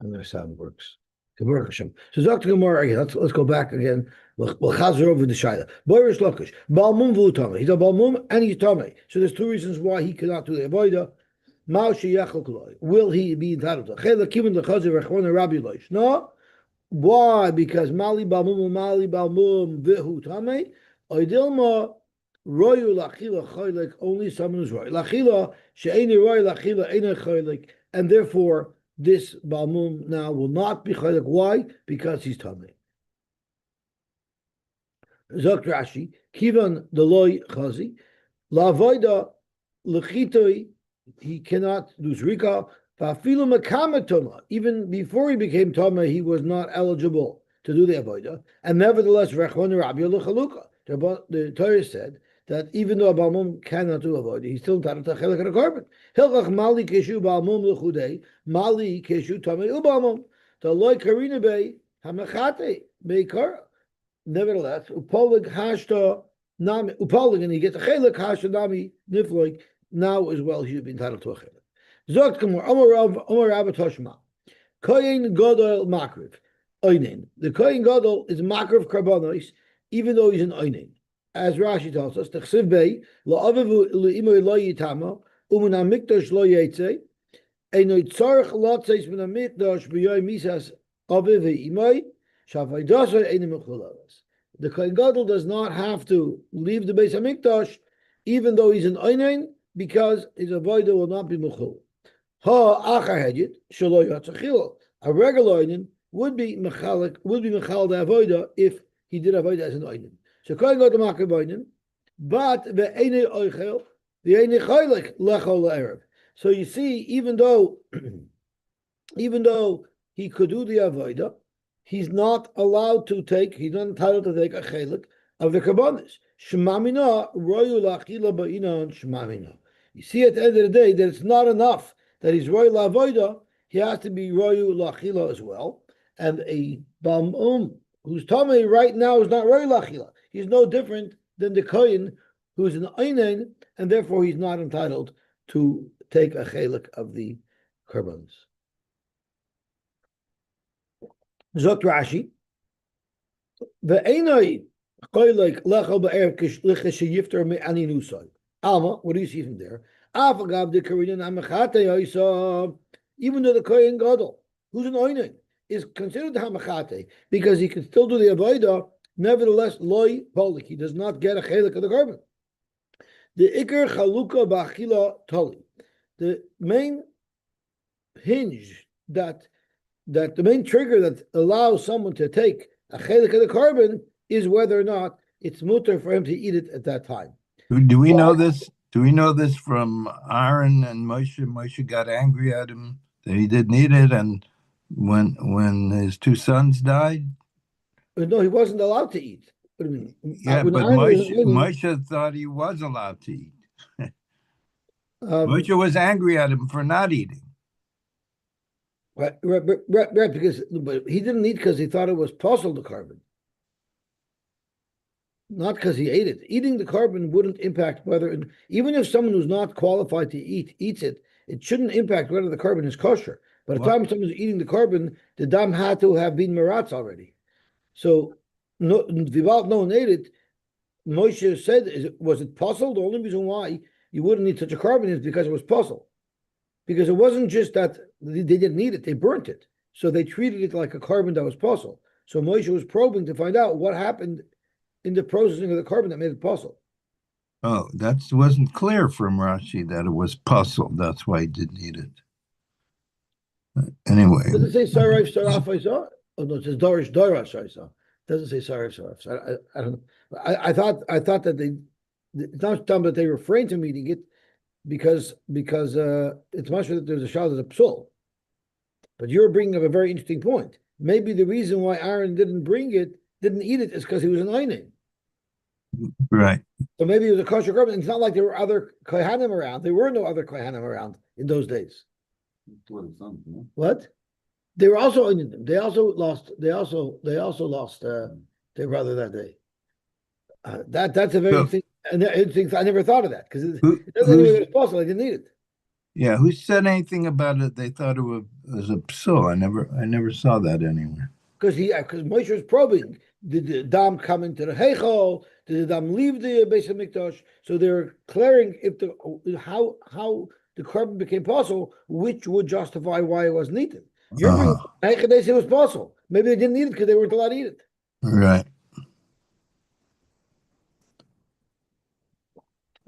And their sound works. Gemara Hashem. So Dr. Gemara again. Let's go back again. We'll chazer over the shaila. Boirish Lakish. Balmum v'utame. He's a balmum and he's tame. So there's two reasons why he cannot do the avodah. Will he be entitled to? No. Why? Because Mali Balmum Vihu Tame. Oidilma Royu Lachila Choylek, only someone who's Roy. Lachila She'eni Roy Lachila Eina Choylek, and therefore this Balmum now will not be Choylek. Why? Because he's Tame. Zok Rashi, Kivan Deloy Chazi, Lavoida Lechitoi, he cannot do Zrika. Even before he became Tama, he was not eligible to do the avodah. And nevertheless, the Torah said that even though a balmum cannot do avodah, he's still entitled to chelik and a korban. Hilchach mali keshu balmum lechudei, mali keshu tamei ubalmum. The loy karina bei hamachate beikara. Nevertheless, upolig hashta nami upolig, and he gets a chelik hashta nami nifloik. Now as well, he should be entitled to a chelik. Zogt Gemara, Amar Rabba Toshma, Kohen Gadol Makriv, Oinen. The Kohen Gadol is Makriv Karbonos, even though he's an Oinen. As Rashi tells us, T'chsiv Bey, La'avivu L'imoy Lo Yitama, U'min HaMikdash Lo Yetze, Eino Tzarech Lotzeis Min HaMikdash B'yoy Misas Aviv V'imoy, Shavaydasa Eino Mechulavas. The Kohen Gadol does not have to leave the Beis HaMikdash, even though he's an Oinen, because his avodah will not be mechul. Ha achar hedjit shelo yatzachilo. A regular oinen would be mechal the avodah if he did avodah as an oinen. So kohen gadol makar oinen, but ve'enei oichel ve'enei chaylik lechol la'erev. So you see, even though he could do the avodah, he's not allowed to take. He's not entitled to take a chelik of the karbonis. Shemamina royu la'achila ba'inan shemamina. You see at the end of the day that it's not enough that he's roy la'avoida, he has to be royu la'achila as well. And a balmum who's tamei right now is not roy la'achila. He's no different than the kohen who's an einen, and therefore he's not entitled to take a chelik of the korbanos. Zot Rashi, ve'enai choylek lechol ba'erev k'sheyifter me'ani nusay. Alma, what do you see from there? Even though the Kohen Gadol, who's an Oinen, is considered Hamachate, because he can still do the Avodah, nevertheless, Loi Polik, he does not get a chelik of the korban. The Iker Chaluka Ba'achila Toli, the main hinge the main trigger that allows someone to take a chelik of the korban is whether or not it's mutter for him to eat it at that time. Do we know this? Do we know this from Aaron and Moshe? Moshe got angry at him that he didn't eat it, and when his two sons died? No, he wasn't allowed to eat. What do you mean? Yeah, but Moshe thought he was allowed to eat. Moshe was angry at him for not eating. Right, because but he didn't eat because he thought it was possible to korban. Not because he ate it. Eating the korban wouldn't impact whether, even if someone who's not qualified to eat eats it, it shouldn't impact whether the korban is kosher. By the time someone's eating the korban, the dam had to have been meratz already. So, no one ate it. Moshe said, was it possible? The only reason why you wouldn't eat such a korban is because it was possible. Because it wasn't just that they didn't eat it, they burnt it. So they treated it like a korban that was possible. So Moshe was probing to find out what happened in the processing of the korban that made it possible. Oh, that wasn't clear from Rashi that it was possible. That's why he didn't eat it. Anyway. Does it say Sarif Saraf Isa? Oh no, it says Dorish Dorash Isa. It doesn't say Sarif Saraf. I don't know. I thought that it's not time that they refrained from eating it because it's much that there's a shot of a psul. But you're bringing up a very interesting point. Maybe the reason why Aaron didn't eat it is because he was an Einin. Right. So maybe it was a kosher korban. It's not like there were other kohanim around. There were no other kohanim around in those days. What? They were also Eininim. They also lost their brother that day. That's a very interesting. And I never thought of that because it doesn't mean it's possible. I didn't need it. Yeah, who said anything about it? They thought it as a psul. I never saw that anywhere. Because Moshe was probing, did the dam come into the heichal? Did the dam leave the Beis Hamikdash? So they're clearing if how the carbon became possible, which would justify why it wasn't eaten. You're bringing they say it was possible. Maybe they didn't eat it because they weren't allowed to eat it. Right.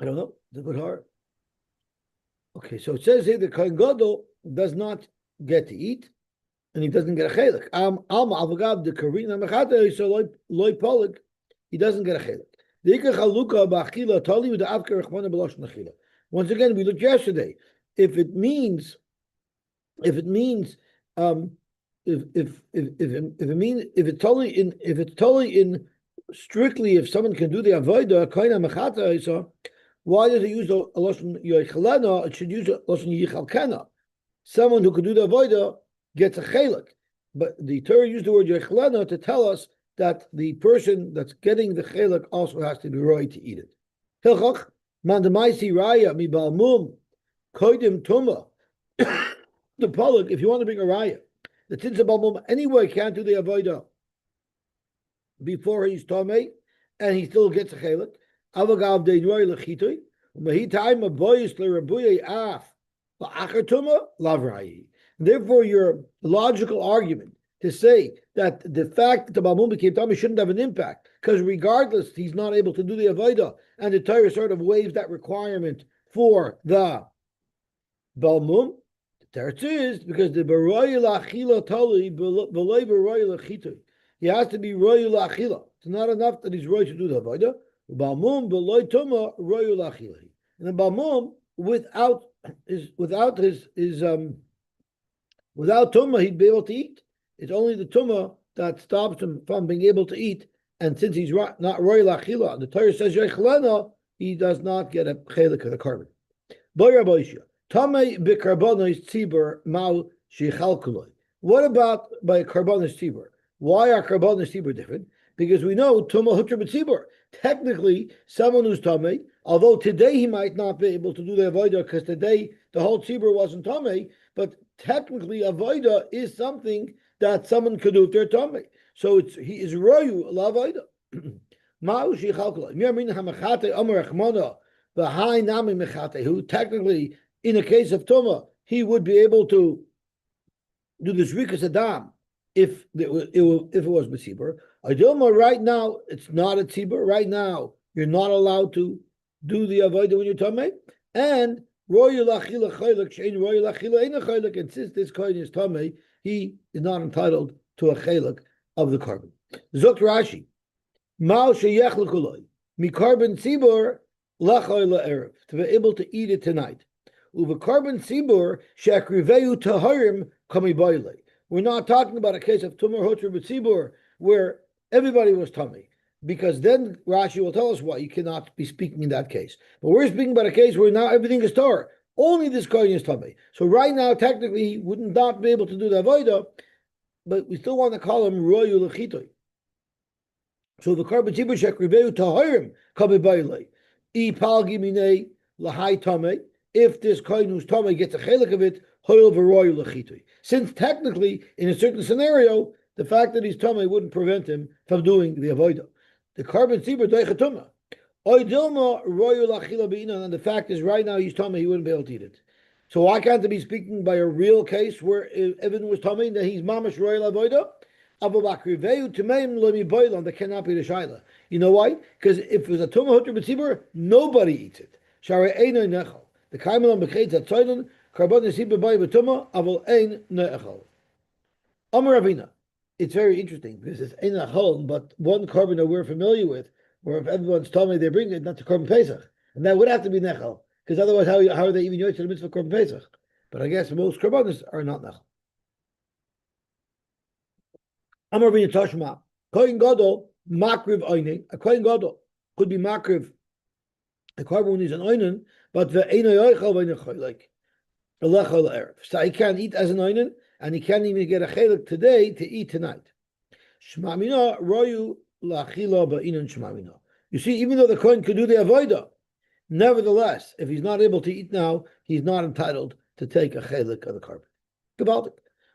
I don't know. It's a good heart. Okay, so it says here the Kohen Gadol does not get to eat, and he doesn't get a chelik. Avagav the Karina Mechata, so loy polig, he doesn't get a chelik. The Ikar Chaluka b'achila tali with the Avkar Rechmana b'loshon achila. Once again, we looked yesterday. If it means if it's totally in strictly if someone can do the avodah koina mechata, why does it use the lashon yoichalena? It should use the lashon yichalkena. Someone who can do the avodah gets a chelik, but the Torah used the word yoichalena to tell us that the person that's getting the chelik also has to be right to eat it. Hilchach mandamaisi raya mi balmum koidim tuma. The polik, if you want to bring a raya, the tinsa balmum anyway can't do the avodah before he's tamei, and he still gets a chelik. Avagav de roy lechitui, umehi time a boyis lerabuye af la'achar tuma lavrayi. Therefore, your logical argument to say that the fact that the balmum became tamei shouldn't have an impact, because regardless, he's not able to do the avodah, and the Torah sort of waives that requirement for the balmum. Teretz is because the baroy lachila tali v'loy baroy lachitui. He has to be roy lachila. It's not enough that he's roy to do the avodah. Balmum v'loy tuma roy lachila. And the balmum without tuma he'd be able to eat. It's only the tuma that stops him from being able to eat. And since he's not roy lachila, the Torah says yoichalena, he does not get a chelik of the carbon. Boy Rabbi Tamei b'karbonos tzibur mal shechalkuloi. What about by karbonos tzibur? Why are karbonos tzibur different? Because we know tumah hutra b'tzibur. Technically, someone who's tamei, although today he might not be able to do the avodah because today the whole tzibur wasn't tamei, but technically avodah is something that someone could do if they're tamei. So he is royu l'avodah. Mal shechalkuloi. Mi'amin hamachate amar rechmana v'hai nami mechate. Who technically, in a case of Tuma, he would be able to do the Zrikas Adam if it was B'tzibur. Adilma, right now, it's not a Tzibur. Right now, you're not allowed to do the Avodah when you're Tameh. And Royal Achila Chaylik, Shein Royal Achila Eina Chaylik, and since this coin is Tameh, he is not entitled to a Chaylik of the carbon. Zok Rashi, Mal Sheyech L'kuloi, Mi carbon Tzibur, Lachoy La'erev, to be able to eat it tonight. Carbon tzibur she'akriveu taharim kami baile. We're not talking about a case of tumor hotra b'tzibur where everybody was tummy, because then Rashi will tell us why you cannot be speaking in that case. But we're speaking about a case where now everything is Torah. Only this kohen is tummy. So right now, technically, he would not be able to do the avodah, but we still want to call him royu lechitoi. So the carbon tzibur she'akriveu taharim kami baile. I palgi minei lahai tamei. If this kohen who's tamei gets a chelik of it, hoil v'roy lechitui. Since technically, in a certain scenario, the fact that he's tamei wouldn't prevent him from doing the avodah. The carbon tzibur doichatuma. Oidilma roy lachila be'inan. And the fact is, right now he's tamei, he wouldn't be able to eat it. So why can't it be speaking by a real case where Evan was tamei that he's mamash roy avodah? Abu Bakriveu Timeim Lemi Boilam, that cannot be the shaila. You know why? Because if it was a tumah hutra b'tzibur, nobody eats it. Shari einay nechal. The kaimelam b'chetz atzoyden karbon nesib b'bay b'tumah aval ein nechal. Amar Ravina. It's very interesting because it's ein nechal, but one carbon that we're familiar with, where if everyone's told me they bring it, not to Korban Pesach, and that would have to be nechal, because otherwise how are they even yoytz to the mitzvah Korban Pesach? But I guess most karbonis are not nechal. Amar bin Tashma, Kohen Gadol, Makriv Oinen, a Kohen Gadol could be Makriv, a carbon when he's an Oinen, but the Eino Yoichal Oinen Choylek, a Lechol Erev. So he can't eat as an Oinen, and he can't even get a Chelik today to eat tonight. Shmamina, Royu Lachila Ba'inan Shmamina. You see, even though the Kohen could do the Avodah, nevertheless, if he's not able to eat now, he's not entitled to take a Chelik of the carbon. Gewaltig.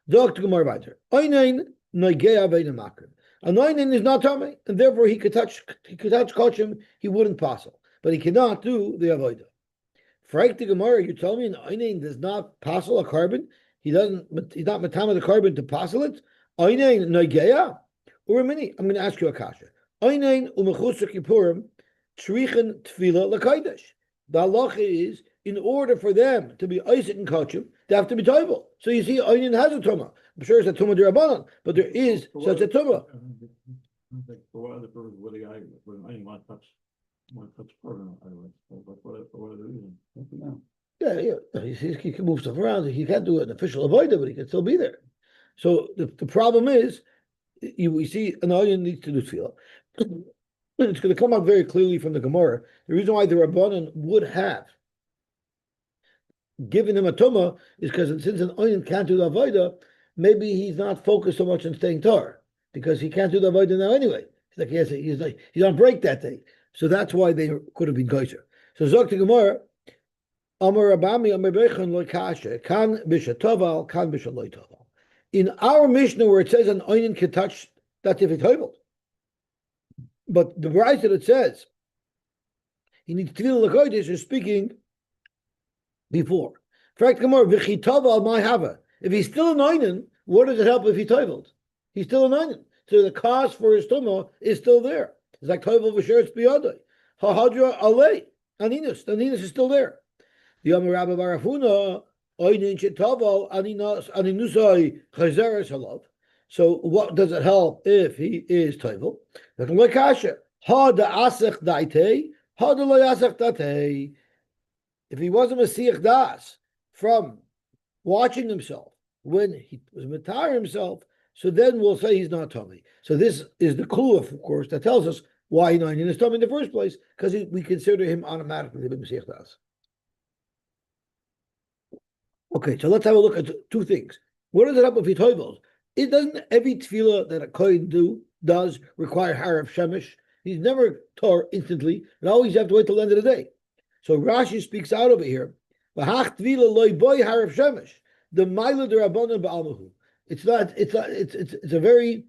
Zok to Gemara weiter. Oinen noigea bein makrim. An oinen is not tummy, and therefore he could touch kochim, he wouldn't passel, but he cannot do the avodah. Frank the Gemara, you tell me an oinen does not passel a carbon. He's not matama the carbon to passel it. Oinen noigea. Uramini, I'm going to ask you a kasha. Oinen umechusuk yipurim tzrichen tefila l'kodesh. The halacha is, in order for them to be Isaac and Kachim, they have to be toivel. So you see, Einin has a tumah. I'm sure it's a tumah d'Rabbanan, but there is such a tumah. For what other purpose would a guy when Einin want to touch carbon? For what other reason? Yeah. He can move stuff around. He can't do an official avodah, but he can still be there. So the problem is, we see an Einin needs to do tefillah. It's going to come out very clearly from the Gemara. The reason why the Rabbanan would have given him a tumah is because since an oyin can't do the avodah, maybe he's not focused so much on staying tar because he can't do the avodah now anyway. He's on break that day, so that's why they could have been geyser. So Zok to Gemara, Amar Rabami Amar Bechan Lo Kasha Kan Bisha Toval Kan Bisha Lo Toval. In our Mishnah where it says an oyin can touch, that's if it's tovel. But the Brayta that it says he needs to feel the kodesh is speaking before. If he's still an oinen, what does it help if he toveled? He's still an oinen. So the cost for his tumah is still there. It's like tovel v'sheretz biyadai. Hahadra alei. Aninus. The aninus is still there. The Amar Rabbi Barafuna, oinen shetovel aninusai chazeres halav. So what does it help if he is tovel? If he wasn't Masiach Das from watching himself when he was Matar himself, so then we'll say he's not tummy. So this is the clue, of course, that tells us why he's not in his tummy in the first place, because we consider him automatically to be Masiach Das. Okay, so let's have a look at two things. What does it help if he toivels? It doesn't every tefillah that a kohen does require harav shemesh. He's never tar instantly, and always have to wait till the end of the day. So Rashi speaks out over here. V'hach tefillah loy boy harav shemesh. The ma'ila d'Rabbanan ba'almahu. It's a very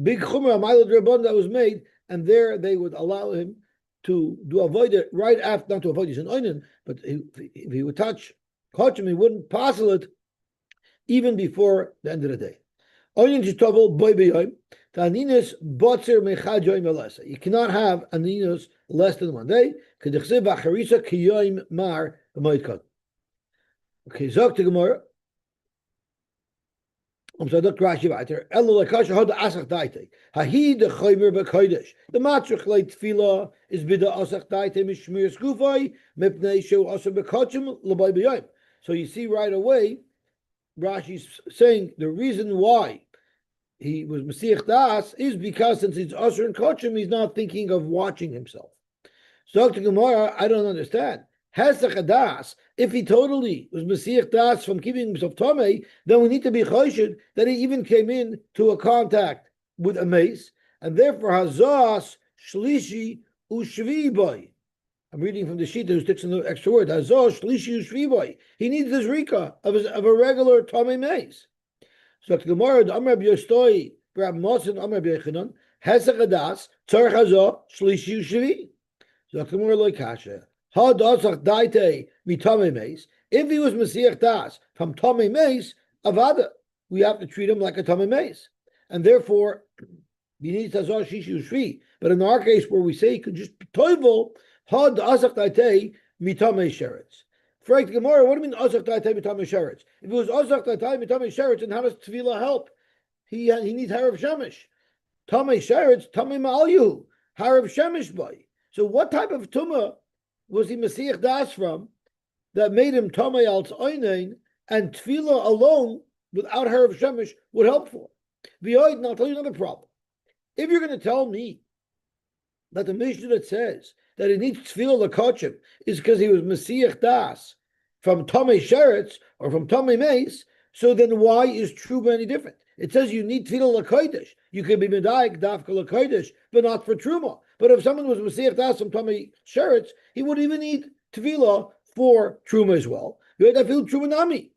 big chumrah ma'ila d'Rabbanan that was made, and there they would allow him to do avodah right after, not to avoid his oinen, but if he would touch kochim, he wouldn't passel it even before the end of the day. You cannot have aninos less than 1 day. Okay, Zok to Gemara. So Dr. Rashi weiter. The matzrich leit tefillah is bida asach daite mishmir skufay mipnei shu asa bekachim l'bay b'yayim. So you see right away, Rashi's saying the reason why he was Masiach Das is because since it's Asher and Kochim, he's not thinking of watching himself. So Dr. Gemara, I don't understand. Hesach Das, if he totally was Masiach Das from keeping himself Tomei, then we need to be choshed that he even came in to a contact with a mace, and therefore Hazas Shlishi Ushvi boy. I'm reading from the sheet who sticks in the extra word. Hazas Shlishi Ushvi boy. He needs this rika of a regular Tomei mace. So the Gemara, the Amar B'Yostoi, Rab Mosin, Amar B'Yechanan, Hesach Adas, Tzarech Hazah, Shlishi Ushvi. So the Gemara loy kasha. Ha dasach daite mitame meis. If he was Masiach Das from Tomei Meis, Avada, we have to treat him like a Tomei Meis. And therefore, he needs Hazah Shishi Ushvi. But in our case, where we say he could just toivel, Ha dasach daite mitame sheretz. Frank the Gemara, what do you mean Azach Daitay Mitame Sheretz? If it was Azach Daitay Mitame Sheretz, then how does Tefillah help? He needs Harav Shemesh. Tame Sheretz, Tame Ma'alyu, Harav Shemesh boy. So what type of tumah was he Masiach Das from that made him Tame Al's Oinain, and Tefillah alone without Harav Shemesh would help for? V'yoid, and I'll tell you another problem. If you're going to tell me that the Mishnah that says that he needs tefillah l'kochim is because he was Masiach Das from Tomei Sheretz or from Tomei Meis, so then why is Truma any different? It says you need tefillah l'kodesh. You can be medayik dafka l'kodesh, but not for Truma. But if someone was Masiach Das from Tomei Sheretz, he would even need tefillah for Truma as well. You had to feel Truma nami.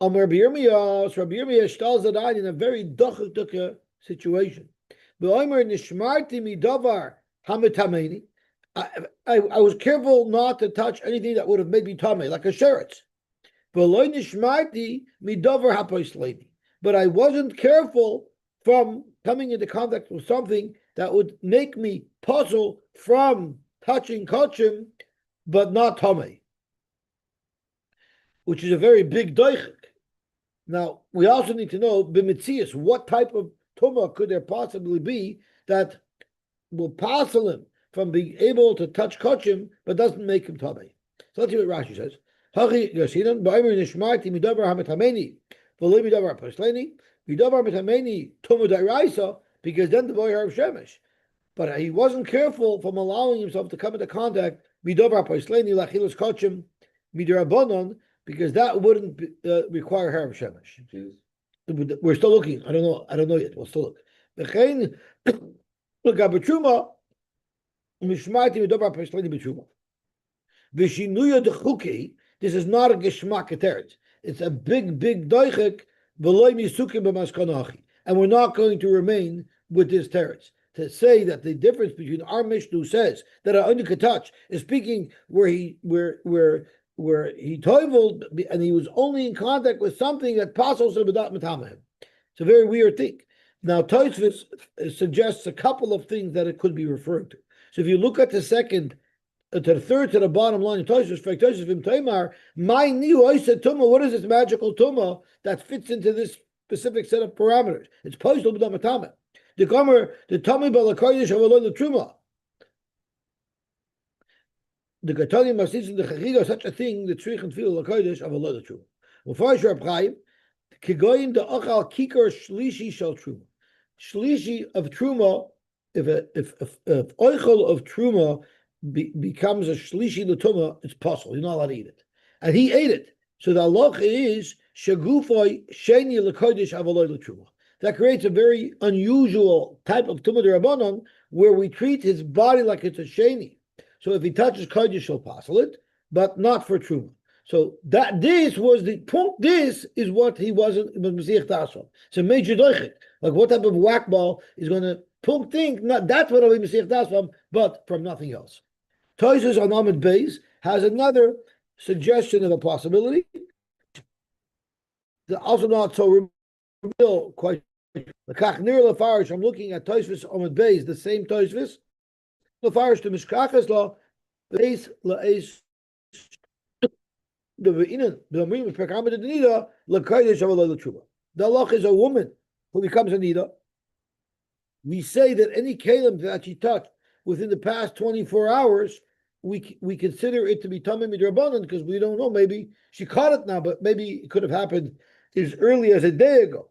Rabbi Yirmiyah stalls it out in a very ducha situation. I was careful not to touch anything that would have made me tummy, like a sheretz. But I wasn't careful from coming into contact with something that would make me puzzle from touching kochim, but not tummy, which is a very big doichik. Now, we also need to know, b'mitzias, what type of tumah could there possibly be that will puzzle him from being able to touch kochim, but doesn't make him tummy. So let's see what Rashi says. Because then the boy heard shemesh. But he wasn't careful from allowing himself to come into contact because that wouldn't require Harab Shemesh. We're still looking. I don't know yet. We'll still look. This is not a geschmack teretz. It's a big doichik, and we're not going to remain with this teretz. To say that the difference between our Mishnah says that a only touch is speaking where he toiveled and he was only in contact with something that passes without matamahim. It's a very weird thing. Now Tosfos suggests a couple of things that it could be referring to. So if you look at the second to the third to the bottom line, Tosfos my new oised tumah. What is this magical tumah that fits into this specific set of parameters? It's postal without matamah. The Gomer, the Tommy Balakoidish of the Truma. The Gatali Masis the Chagiga, such a thing, the Trich and Feel Lakoidish of the Truma. Well, for sure, Prime, Kigoyin the Achal Kikar Shlishi Shal Truma. Shlishi of Truma, if Oichel of Truma becomes a Shlishi Latuma, it's possible. You're not allowed to eat it. And he ate it. So the halacha is Shagufoi Sheni Lakoidish of the Truma. That creates a very unusual type of tumah d'Rabbanan where we treat his body like it's a sheni. So if he touches kodesh, he'll passel it, but not for truma. So this was the point. This is what he wasn't Mesiach Tasvam. It's a major doichik. Like what type of whack ball is going to punk think? Not that's what will be Mesiach Tasvam, but from nothing else. Toisus on Ahmed Beis has another suggestion of a possibility. Also not so real quite. The Kach Nir Lefarish, I'm looking at Tosfos Amud Beis, the same Tosfos. Lefarish to Mishkachas Law, Beis La'es, the Ve'inan, the Amrim, Pekamed the Nida, L'Kaidesh Avaloi L'Truba. The Halach is a woman who becomes a Nida. We say that any Kalim that she touched within the past 24 hours, we consider it to be Tamim Midrabanan because we don't know, maybe she caught it now, but maybe it could have happened as early as a day ago.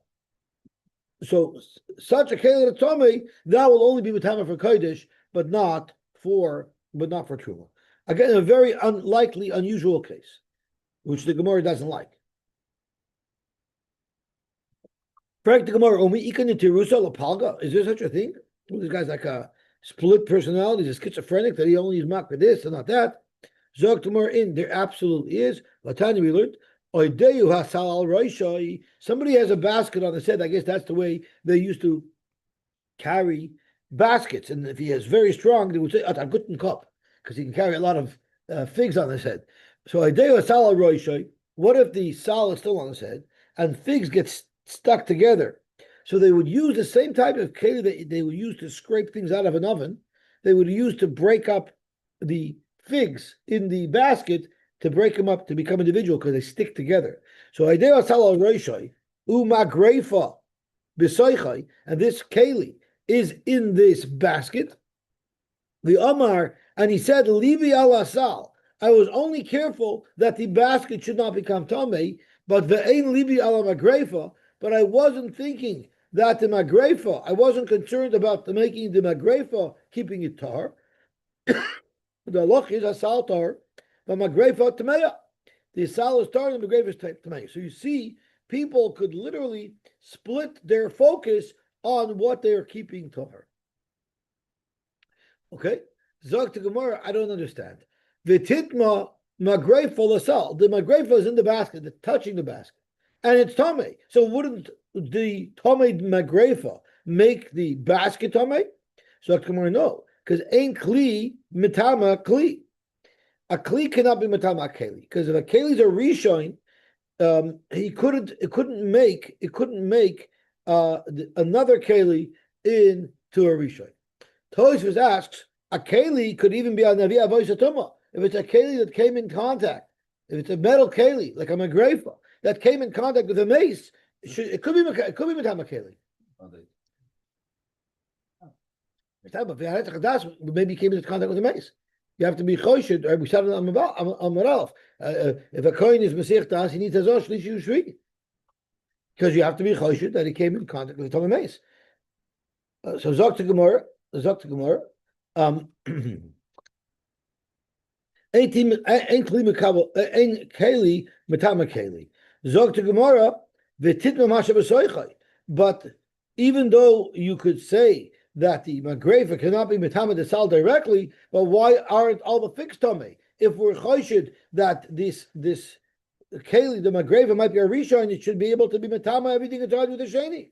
So such a Kalim Tomei, that will only be Matama for Kodesh, but not for Truma. Again, a very unlikely, unusual case, which the Gemara doesn't like. Frank the Gemara, Omi Ikan Tirusa Lapalga. Is there such a thing? Well, this guy's like a split personality, he's a schizophrenic that he only is marked for this and not that. Zog Gemara in, there absolutely is. Latani we learned. Somebody has a basket on his head. I guess that's the way they used to carry baskets. And if he is very strong, they would say, a good cup, because he can carry a lot of figs on his head. So, what if the sal is still on his head and figs get stuck together? So they would use the same type of keli that they would use to scrape things out of an oven. They would use to break up the figs in the basket, to break them up to become individual because they stick together. So idea sal roishai umagrefa b'soichai, and this keli is in this basket. The Amar, and he said, Livi al asal. I was only careful that the basket should not become tamei, but ve'ein livi al magrefa. But I wasn't thinking that the magrefa. I wasn't concerned about the making the magrefa, keeping it tar. The loch is asal tar. But magrefa tameya, the asal is tar and the magrefa is tameya. So you see, people could literally split their focus on what they are keeping tar. Okay, Zog to Gemara, I don't understand. V'titma magrefa lasal. The magrefa is in the basket, it's touching the basket. and it's tame. So wouldn't the tame magrefa make the basket tame? So Gemara, no, because ain't kli mitama kli. A kli cannot be mitama keli, because if a keli is a rishon, it couldn't make another keli into a rishon. Tosfos asks, a keli could even be a navi avoisa tuma. If it's a keli that came in contact, if it's a metal keli like a magrefa that came in contact with a mace, it could be mitama keli. Maybe he came into contact with a mace. You have to be choshid, or we said it on Maralf. If a coin is Masech Das, he needs a Zosh Lishi Ushri. Because you have to be choshid that he came in contact with a mace. So Zok to Gemara, Ein keli mitama keli. Zok to Gemara, v'titma masha b'soichai. But even though you could say that the magrefa cannot be mitama desal directly, but why aren't all the fixed tame? If we're choshid that this keli, the magrefa might be a rishon, it should be able to be mitama everything it's hard with the sheni.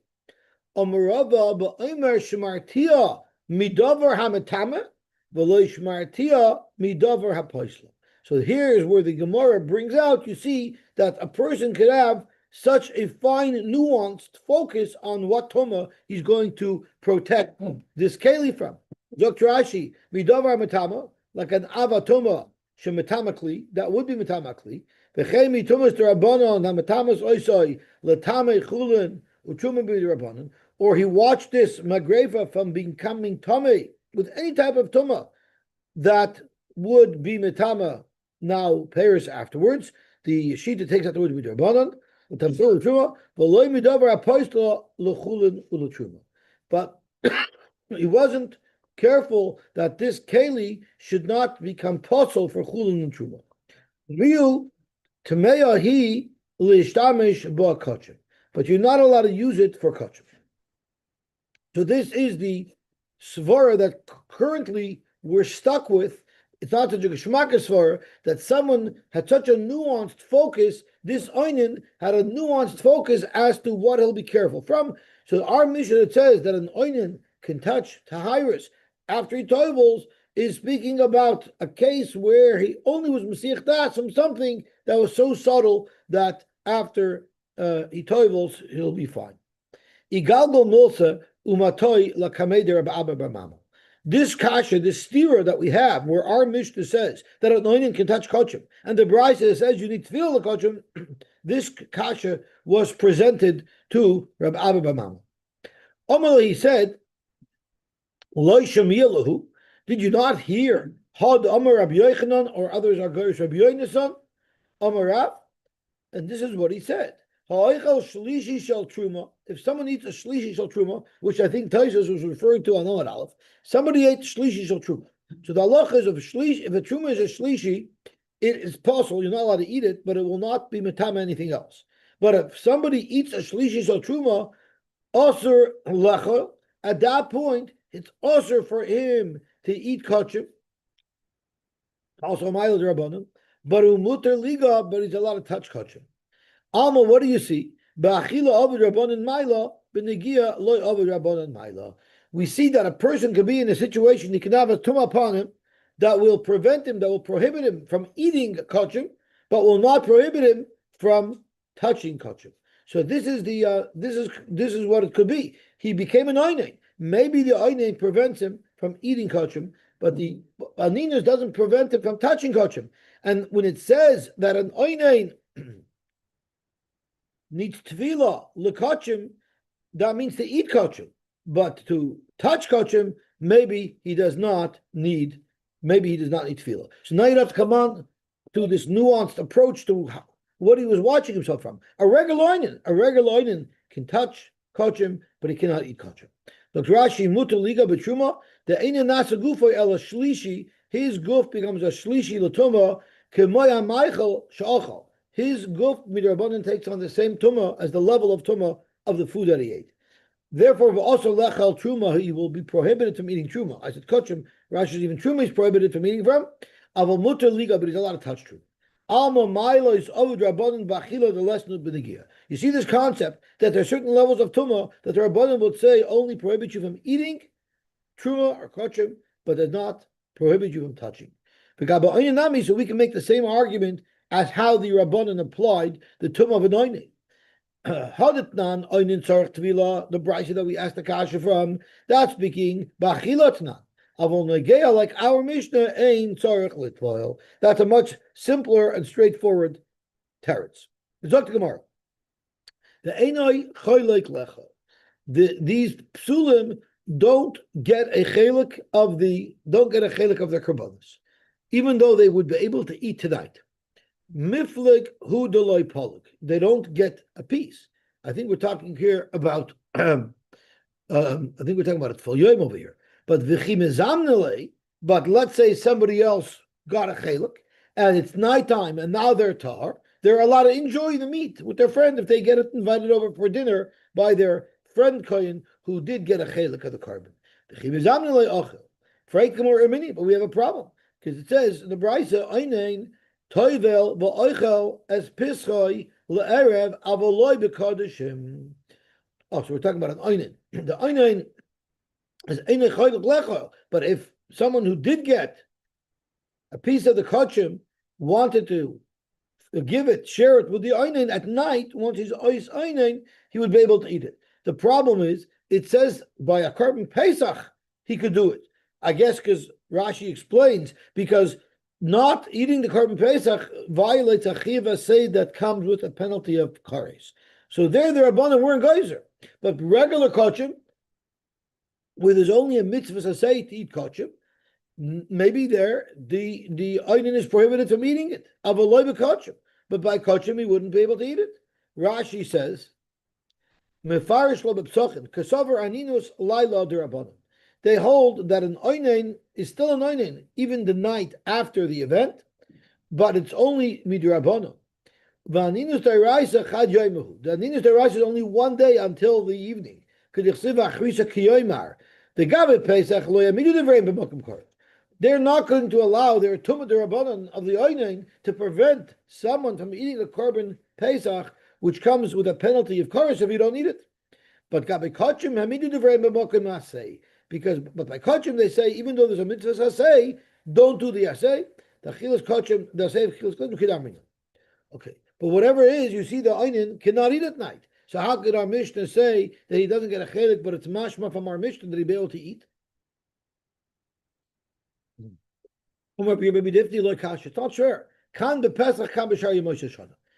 Amarava ba'omer shmartia midavar hamitama v'lo shmartia midavar hapoisla. So here is where the Gemara brings out. You see that a person could have such a fine, nuanced focus on what tuma he's going to protect this keli from. Dr. Rashi, midavar mitama, like an avatuma shemitamakli, that would be mitamakli. V'chei mitumas derabanan hamitamas oisoi letame chulin utruma b'derabanan. Or he watched this magrefa from becoming tame with any type of tuma that would be mitama now pairs afterwards. The shita takes out the word b'derabanan. But he wasn't careful that this keli should not become possible for chulin and truma. Real tameya he lishtamish ba kachim, but you're not allowed to use it for kachim. So this is the svara that currently we're stuck with. It's not such a geshmaka svara that someone had such a nuanced focus. This oinen had a nuanced focus as to what he'll be careful from. So our mission that says that an oinen can touch tahirus after he toibles is speaking about a case where he only was masich das from something that was so subtle that after he toibles he'll be fine. Igalgo mulsa umatoi la kameder abba b'mamo. This kasha, this stira that we have, where our Mishnah says that an oinen can touch kochim, and the Brisa says you need to feel the kochim, this kasha was presented to Rabbi Abba Bamama. Omar, he said, Loi shemiyalahu, did you not hear Had Omar Rabbi Yochanan or others are Gerish Rabbi Yochanan? Omar Rav, and this is what he said. If someone eats a shlishi shel truma, which I think Taisus was referring to on Amud Aleph, somebody ate shlishi shel truma. So the halacha is if a truma is a shlishi, it is possible you're not allowed to eat it, but it will not be metama anything else. But if somebody eats a shlishi shel truma, osur lecha, at that point it's osur for him to eat kachim. Also ma'il d'rabbanan, but umuter liga, but he's allowed to touch kachim. Alma, what do you see? We see that a person can be in a situation, he can have a tumah upon him that will prevent him, that will prohibit him from eating kachim, but will not prohibit him from touching kachim. So this is what it could be. He became an oinen. Maybe the oinen prevents him from eating kachim, but the aninus doesn't prevent him from touching kachim. And when it says that an oinen needs tefillah lekachim, that means to eat kachim, but to touch kachim, maybe he does not need tefillah. So now you have to come on to this nuanced approach to what he was watching himself from. A regular oinen can touch kachim, but he cannot eat kachim. Dr. Rashi mutar liga b'truma the einin nasa gufo ela shlishi, his guf becomes a shlishi l'tuma kemoya meichel sha'achal. His guf midrabanan takes on the same tumah as the level of tumah of the food that he ate. Therefore, also lechal truma, he will be prohibited from eating truma. I said kachim. Rashi even truma is prohibited from eating from. Aval mutar liga, but he's allowed to touch truma. Alma milo is ovud rabbanan bachila the lesson of benigia. You see this concept that there are certain levels of tumah that the Rabbanim would say only prohibit you from eating truma or kachim, but does not prohibit you from touching. So we can make the same argument as how the Rabbanan applied the tumah of an oinen. Haditnan oinen tzarich tvila, the brayso that we asked the kasha from, that's speaking bachilotnan. Avol negeya, like our Mishnah, ein tzarich litvoil. That's a much simpler and straightforward teretz. Zok the Gemara. The einoi choylek lecha. These psulim don't get a chelik of their karbanos, even though they would be able to eat tonight. Miflik hu deloi poluk. They don't get a piece. I think we're talking here about. I think we're talking about a tfil yom over here. But v'chimezamnele. But let's say somebody else got a chelik, and it's nighttime, and now they're tar. They're allowed to enjoy the meat with their friend if they get it invited over for dinner by their friend kohen who did get a chelik of the carbon. But we have a problem because it says in the brayso einin toivel v'oichel as pischoi le'erev avoloi b'kodeshim. Oh, so we're talking about an einin. The einin is einin choylek lecha. But if someone who did get a piece of the kachim wanted to give it, share it with the einin at night, once he's ois einin, he would be able to eat it. The problem is, it says by a carbon pesach he could do it. I guess because Rashi explains, because not eating the carbon pesach violates a chiva say that comes with a penalty of kares. So there the Rabbanan weren't geyser, but regular kachim, where there's only a mitzvah say to eat kachim, maybe there the einin is prohibited from eating it. Avaloi b'kachim, but by kachim he wouldn't be able to eat it. Rashi says, "Mefarish lo b'psochim kasavar aninus laila d'Rabbanan." They hold that an oinen is still an oinen even the night after the event, but it's only midrabanan. V'aninus d'Oraisa chad yoimahu. The aninus d'Oraisa is only one day until the evening. K'dichsiv achrisa kiyoymar. The gabe pesach lo yamidu devreim b'makom kor. They're not going to allow their tumah d'Rabbanan of the oinen to prevent someone from eating a korban pesach, which comes with a penalty of koros if you don't eat it. But gabe kachim hamidu devreim b'makom asay. But by kachim they say, even though there's a mitzvah asay, don't do the asay. The chilas kachim, the asay chilas kachim kidamina. Okay, but whatever it is, you see the einin cannot eat at night. So how could our Mishnah say that he doesn't get a chelik, but it's mashma from our Mishnah that he be able to eat? It's not sure.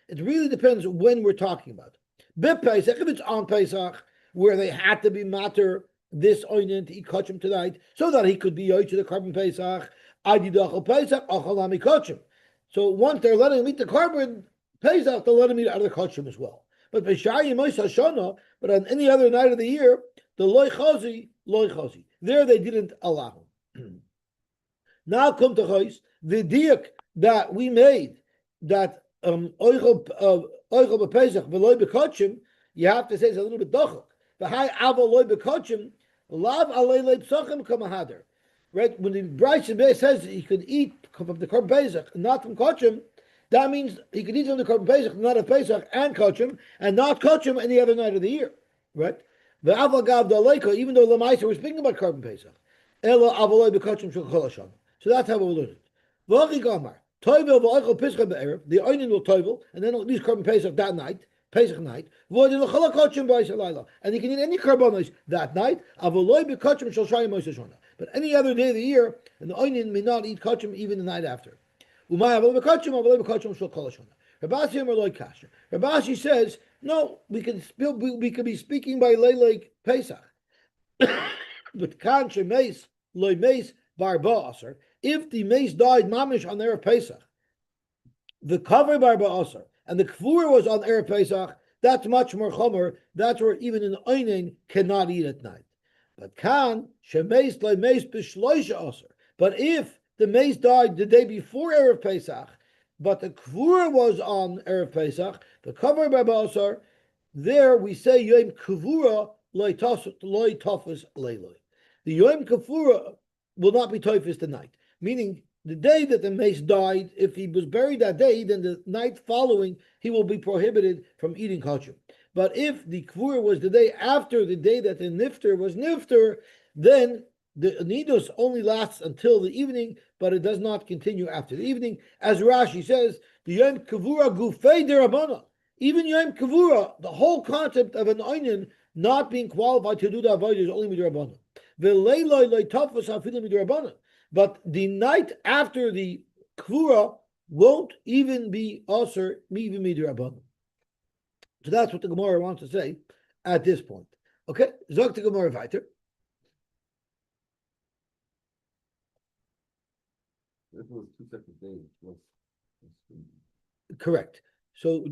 It really depends when we're talking about. If it's on Pesach, where they had to be matter this oinen to eat kachim tonight, so that he could be yoy to the carbon Pesach, Pesach, achalami kachim. So once they're letting him eat the carbon Pesach, they'll let him eat out of the kachim as well. But but on any other night of the year, the loy chazi. There they didn't allow him. Now come to Chos, the diak that we made that oichel b'pesach v'loy b'kachim, you have to say it's a little bit dochok. V'hai avo loy b'kachim, lav alei leipsachim kamahader. Right? When the brayso says he could eat from the korban pesach, not from kachim, that means he could eat from the korban pesach, not of pesach and kachim, and not kachim any other night of the year. Right? The avagav daleiko, even though Lamaisa was speaking about korban pesach, elo avoloy b'kachim shel kol hashana. So that's how we learn it. The oinen will toivel, and then at least carbon pesach that night, Pesach night. And he can eat any karbanos that night. But any other day of the year, and the oinen may not eat kachim even the night after. Rabashi says, no, we can be speaking by Leilek Pesach. But kan shemeis loy meis barba aser. If the mace died mamish on Erev Pesach, the cover barba aser, and the kfur was on Erev Pesach, that's much more chomer. That's where even an oinen cannot eat at night. But kan shemeis loy meis b'shloisha aser. But if the mace died the day before Erev Pesach, but the kfur was on Erev Pesach, the cover barba aser, there we say yom kfura loy tofus leiloi. The yom kfura will not be toifus tonight. Meaning, the day that the mace died, if he was buried that day, then the night following he will be prohibited from eating kosher. But if the kvura was the day after the day that the nifter was nifter, then the nidus only lasts until the evening, but it does not continue after the evening. As Rashi says, the yom kavura gufei derabana. Even yom kavura, the whole concept of an onion not being qualified to do the avodah is only midrabana. V'leiloi leitafos hafilu midrabana. But the night after the kvura won't even be aser even midrabana. So that's what the Gemara wants to say at this point. Okay, zog the Gemara weiter. This was 2 separate days. Correct. So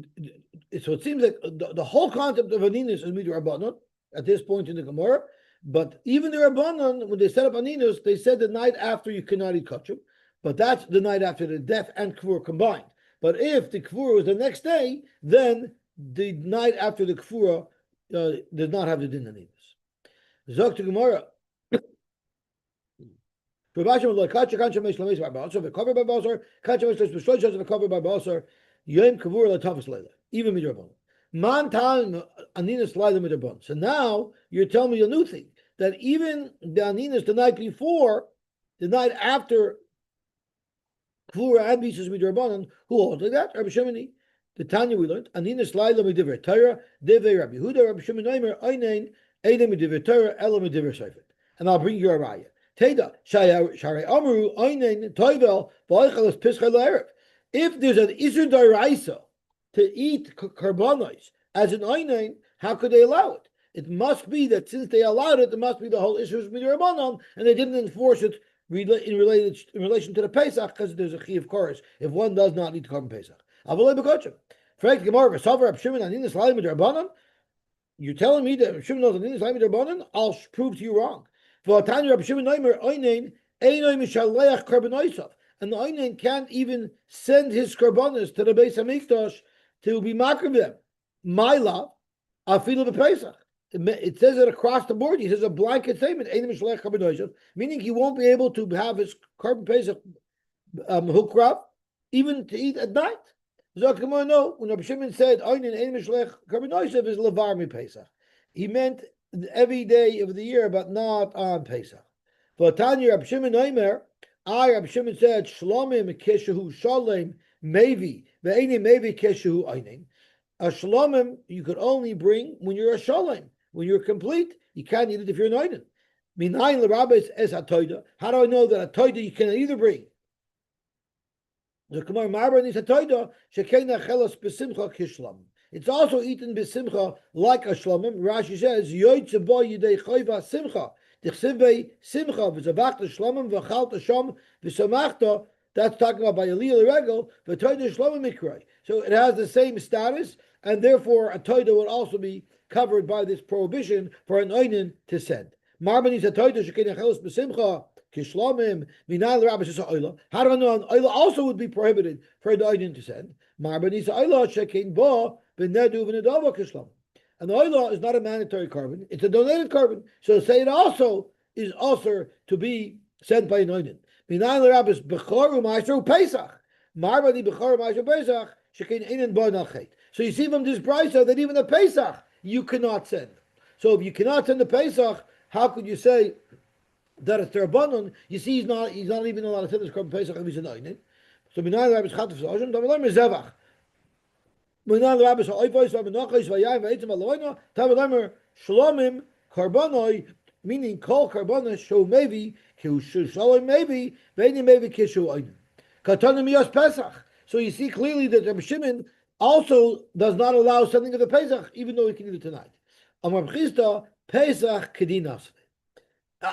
it seems like the whole concept of aninus is midrabanan at this point in the Gemara. But even the Rabbanan, when they set up aninus, they said the night after you cannot eat kachum. But that's the night after the death and kvur combined. But if the kvur was the next day, then the night after the kvura does not have the din aninus. Zok to Gemara. Yom Kavur LaTavas Leila, even midrabon. Man time aninus Leila midrabon. So now you're telling me a new thing, that even the aninus the night before, the night after Kavura and Bisus midrabon, who holds like that? Rabbi Shimoni. The Tanya we learned aninus Leila midiver Torah, Deve Rabbi Huda, Rabbi Shimon Aimer, Einain, Eidem midiver Torah, Ela midiver Seifet. And I'll bring you a raya. Teda Shari Amru Einain Toivel V'Oichalas Pischei L'Erev. If there's an Isur D'Oraisa to eat karbanos as an einain, how could they allow it? It must be that since they allowed it, it must be the whole Isur Midrabanan, and they didn't enforce it in relation to the Pesach because there's a chi of chorus if one does not eat korban Pesach. Avalei b'kotcha. Frank Gemara v'savar Reb Shimon aninis l'ayim midrabanan. You're telling me that Reb Shimon knows aninis l'ayim midrabanan? I'll prove to you wrong. V'atani Reb Shimon noimer einain einoi mishaleach karbanosov. And the Einain can't even send his karbanos to the Beis HaMikdash to be makriv them. My love, afilu b'Pesach. It says it across the board. He says a blanket statement, meaning he won't be able to have his korban Pesach hukrav even to eat at night. Zok no, when Rabbi Shimon said Einain ein mishlech karbanosov is levar mi Pesach, he meant every day of the year, but not on Pesach. For Tanya Rabbi Shimon Omer. Rabbi Shimon said, Shlomim keshehu shalem mevi, ve'eini mevi keshehu einin. A shlomim you could only bring when you're a shalem, when you're complete. You can't eat it if you're an einin. Minayin l'rabbis es hatoida. How do I know that a toida you can either bring? The Gemara Marba needs a toida shekeina chelos besimcha kishlam. It's also eaten besimcha like a shlomim. Rashi says, yoytze bo yidei choyva simcha. That's talking about by Eliyah Regel, the Toida Shlomim Mikrai. So it has the same status, and therefore a Toida would also be covered by this prohibition for an Einin to send. Marbanis a Toida Shekin Achelos Besimcha Kishlomim Minal Rabbis is a Oila. How do I know an Oila also would be prohibited for the Einin to send? Marbanis a Oila Shekin Bo Benedu Venedava Kishlomim. And the oil is not a mandatory carbon; it's a donated carbon. So say it also is also to be sent by an oinen. Minayin l'rabbis b'choru ma'asher Pesach. Marbadi b'choru ma'asher Pesach shekein einin bo nachet. So you see from this brisa that even a Pesach you cannot send. So if you cannot send the Pesach, how could you say that it's terabbanon? You see, he's not even allowed to send this carbon Pesach if he's an oinen. So minayin l'rabbis chatuf zevachim davar zevach. Shlomim karbanoi, meaning kol karbanoi show maybe kishu maybe veini maybe kishu oinen. Katanim yos Pesach. So you see clearly that Rabbi Shimon also does not allow sending of the Pesach, even though he can eat it tonight. Amar B'chista Pesach kedinasve.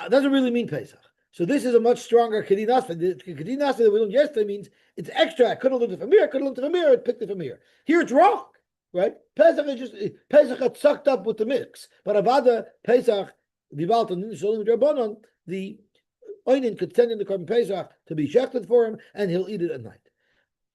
Doesn't really mean Pesach. So this is a much stronger kedinasve. The kedinasve that we learned yesterday means it's extra. I could have learned it from here. I could have learned it from here. I picked it from here. Here it's wrong, right? Pesach is just Pesach got sucked up with the mix. But Avada Pesach, the Oinin could send in the korban Pesach to be shechted for him, and he'll eat it at night.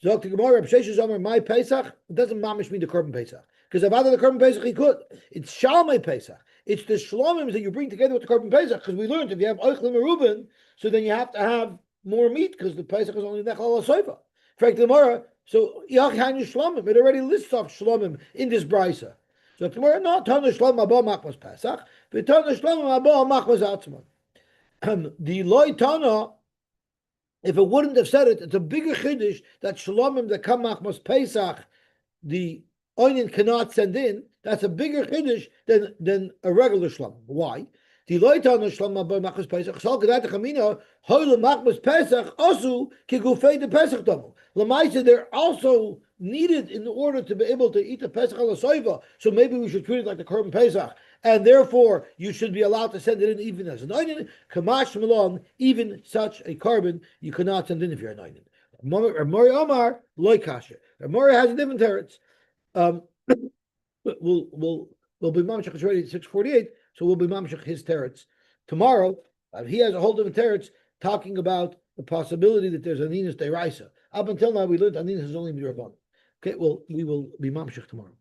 So the Gemara, Reb Sheshes Omer, my Pesach doesn't mamish mean the korban Pesach, because Avada the korban Pesach he could. It's Shalmei Pesach. It's the shlomims that you bring together with the korban Pesach, because we learned if you have oichlim or Reuben, so then you have to have more meat because the Pesach is only nechal soiva. Frank the Gemara, so Yachanu Shlomim, it already lists off Shlomim in this brisa. So tomorrow, no, Tana Shlomim Abba Machmas Pesach, but Tana Shlomim Abba Machmas Atzman. The Loi Tana, if it wouldn't have said it, it's a bigger chiddush that Shlomim that come Machmas Pesach, the Oinin cannot send in. That's a bigger chiddush than a regular Shlomim. Why? The Loi Tana Shlomim Abba Machmas Pesach, Shal Kedat Chamina, Hoyle Machmas Pesach, Osu Kigufei the Pesach Domo. Lamaisa, they're also needed in order to be able to eat the Pesach al Soiva. So maybe we should treat it like the Korban Pesach, and therefore you should be allowed to send it in even as an onion. Kamash Malon, even such a carbon you cannot send in if you're an onion. Mori Omar Loy Kasha. Mori has a different teretz. We'll be mamshach. It's already 6:48, so we'll be mamshach his teretz tomorrow. He has a whole different teretz talking about the possibility that there's a ninus deiraisa. Up until now, we learned Aninus is only Mirabban. Okay, well, we will be mamshich tomorrow.